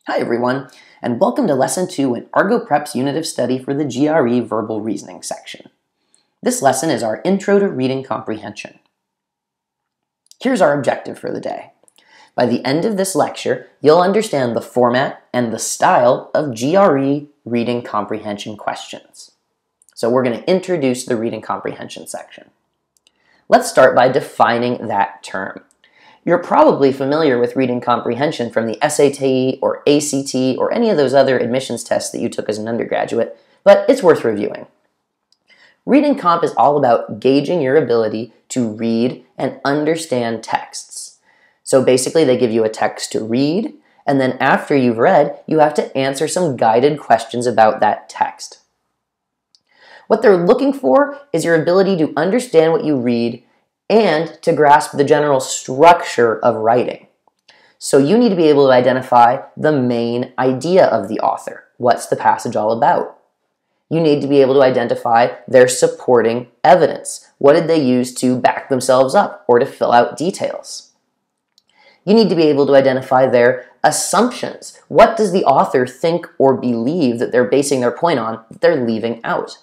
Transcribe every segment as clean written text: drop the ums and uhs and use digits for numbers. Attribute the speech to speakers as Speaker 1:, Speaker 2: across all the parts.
Speaker 1: Hi everyone, and welcome to Lesson 2 in Argo Prep's unit of study for the GRE Verbal Reasoning section. This lesson is our Intro to Reading Comprehension. Here's our objective for the day. By the end of this lecture, you'll understand the format and the style of GRE reading comprehension questions. So we're going to introduce the reading comprehension section. Let's start by defining that term. You're probably familiar with reading comprehension from the SAT or ACT or any of those other admissions tests that you took as an undergraduate, but it's worth reviewing. Reading comp is all about gauging your ability to read and understand texts. So basically they give you a text to read, and then after you've read, you have to answer some guided questions about that text. What they're looking for is your ability to understand what you read and to grasp the general structure of writing. So you need to be able to identify the main idea of the author. What's the passage all about? You need to be able to identify their supporting evidence. What did they use to back themselves up or to fill out details? You need to be able to identify their assumptions. What does the author think or believe that they're basing their point on that they're leaving out?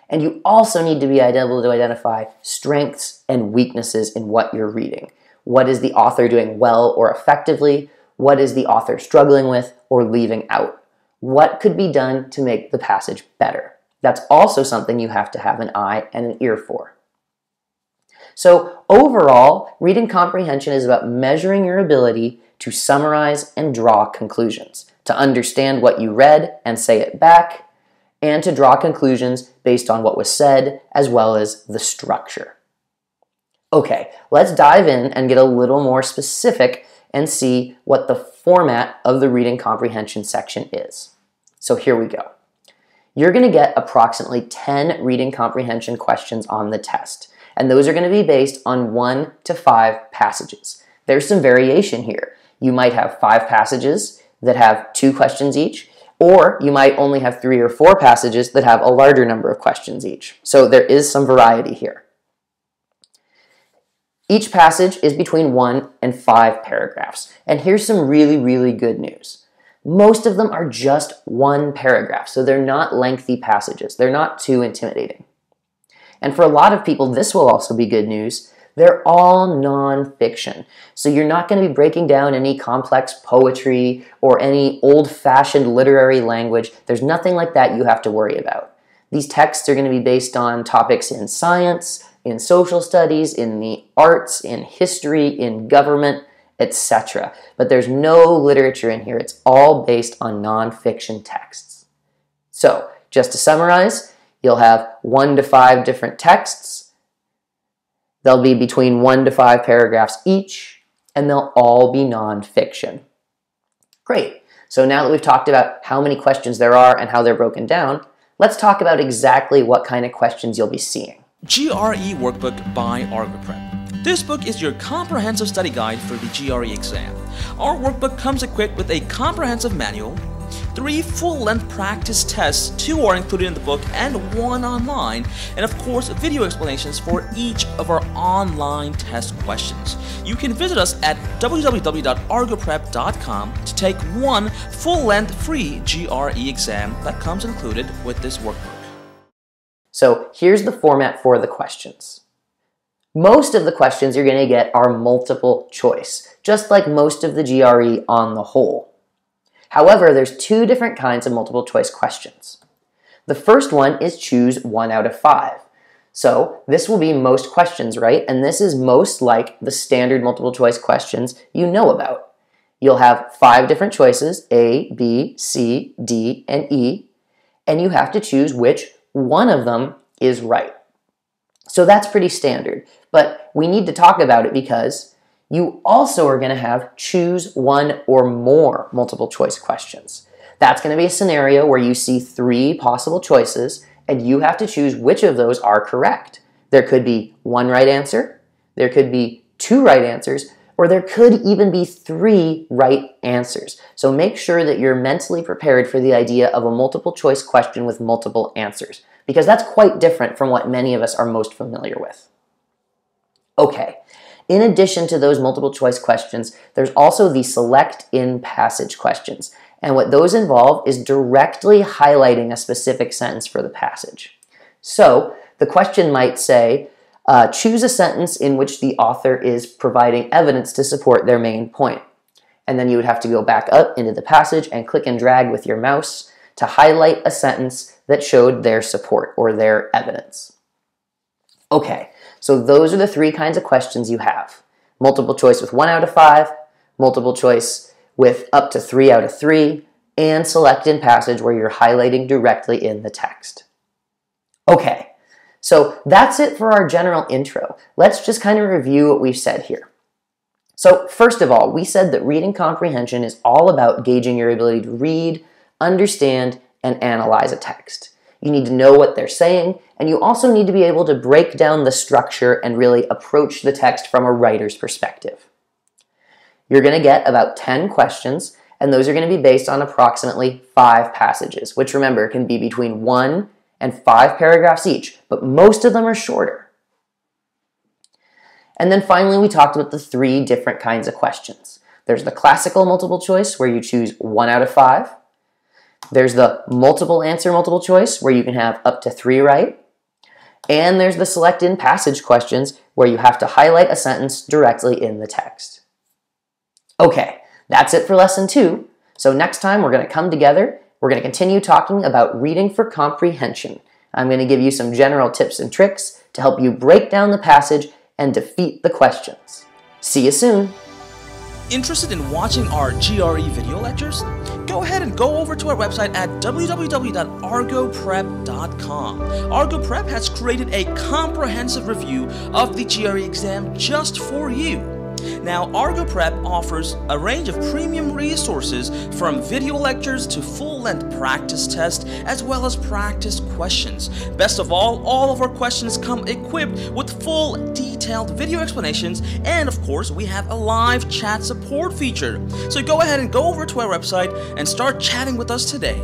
Speaker 1: And you also need to be able to identify strengths and weaknesses in what you're reading. What is the author doing well or effectively? What is the author struggling with or leaving out? What could be done to make the passage better? That's also something you have to have an eye and an ear for. So overall, reading comprehension is about measuring your ability to summarize and draw conclusions, to understand what you read and say it back, and to draw conclusions based on what was said, as well as the structure. Okay, let's dive in and get a little more specific and see what the format of the reading comprehension section is. So here we go. You're going to get approximately 10 reading comprehension questions on the test, and those are going to be based on 1 to 5 passages. There's some variation here. You might have 5 passages that have 2 questions each, or you might only have 3 or 4 passages that have a larger number of questions each. So there is some variety here. Each passage is between 1 and 5 paragraphs. And here's some really good news. Most of them are just 1 paragraph, so they're not lengthy passages. They're not too intimidating. And for a lot of people, this will also be good news. They're all nonfiction. So you're not going to be breaking down any complex poetry or any old-fashioned literary language. There's nothing like that you have to worry about. These texts are going to be based on topics in science, in social studies, in the arts, in history, in government, etc. But there's no literature in here. It's all based on nonfiction texts. So, just to summarize, you'll have 1 to 5 different texts. They'll be between 1 to 5 paragraphs each, and they'll all be nonfiction. Great. So now that we've talked about how many questions there are and how they're broken down, let's talk about exactly what kind of questions you'll be seeing.
Speaker 2: GRE Workbook by Argo Prep. This book is your comprehensive study guide for the GRE exam. Our workbook comes equipped with a comprehensive manual, 3 full-length practice tests, 2 are included in the book and 1 online, and of course video explanations for each of our online test questions. You can visit us at www.argoprep.com to take 1 full-length free GRE exam that comes included with this workbook.
Speaker 1: So here's the format for the questions. Most of the questions you're going to get are multiple choice, just like most of the GRE on the whole. However, there's 2 different kinds of multiple choice questions. The first one is choose 1 out of 5. So this will be most questions, right? And this is most like the standard multiple choice questions you know about. You'll have 5 different choices, A, B, C, D, and E, and you have to choose which one of them is right. So that's pretty standard, but we need to talk about it because you also are going to have choose 1 or more multiple choice questions. That's going to be a scenario where you see 3 possible choices and you have to choose which of those are correct. There could be 1 right answer, there could be 2 right answers, or there could even be 3 right answers. So make sure that you're mentally prepared for the idea of a multiple choice question with multiple answers, because that's quite different from what many of us are most familiar with. Okay. in addition to those multiple choice questions, there's also the select in passage questions. And what those involve is directly highlighting a specific sentence for the passage. So the question might say, choose a sentence in which the author is providing evidence to support their main point. And then you would have to go back up into the passage and click and drag with your mouse to highlight a sentence that showed their support or their evidence. Okay, so those are the three kinds of questions you have. Multiple choice with 1 out of 5, multiple choice with up to 3 out of 3, and select in passage where you're highlighting directly in the text. Okay, so that's it for our general intro. Let's just kind of review what we've said here. So first of all, we said that reading comprehension is all about gauging your ability to read, understand, and analyze a text. You need to know what they're saying, and you also need to be able to break down the structure and really approach the text from a writer's perspective. You're going to get about 10 questions, and those are going to be based on approximately 5 passages, which remember can be between 1 and 5 paragraphs each, but most of them are shorter. And then finally, we talked about the 3 different kinds of questions. There's the classical multiple choice, where you choose 1 out of 5. There's the multiple answer multiple choice, where you can have up to 3 right. And there's the select in passage questions, where you have to highlight a sentence directly in the text. Okay, that's it for lesson 2. So next time we're going to come together, we're going to continue talking about reading for comprehension. I'm going to give you some general tips and tricks to help you break down the passage and defeat the questions. See you soon!
Speaker 2: Interested in watching our GRE video lectures? Go ahead and go over to our website at www.argoprep.com. ArgoPrep has created a comprehensive review of the GRE exam just for you. Now, ArgoPrep offers a range of premium resources from video lectures to full-length practice tests as well as practice questions. Best of all of our questions come equipped with full detailed video explanations, and of course we have a live chat support feature. So go ahead and go over to our website and start chatting with us today.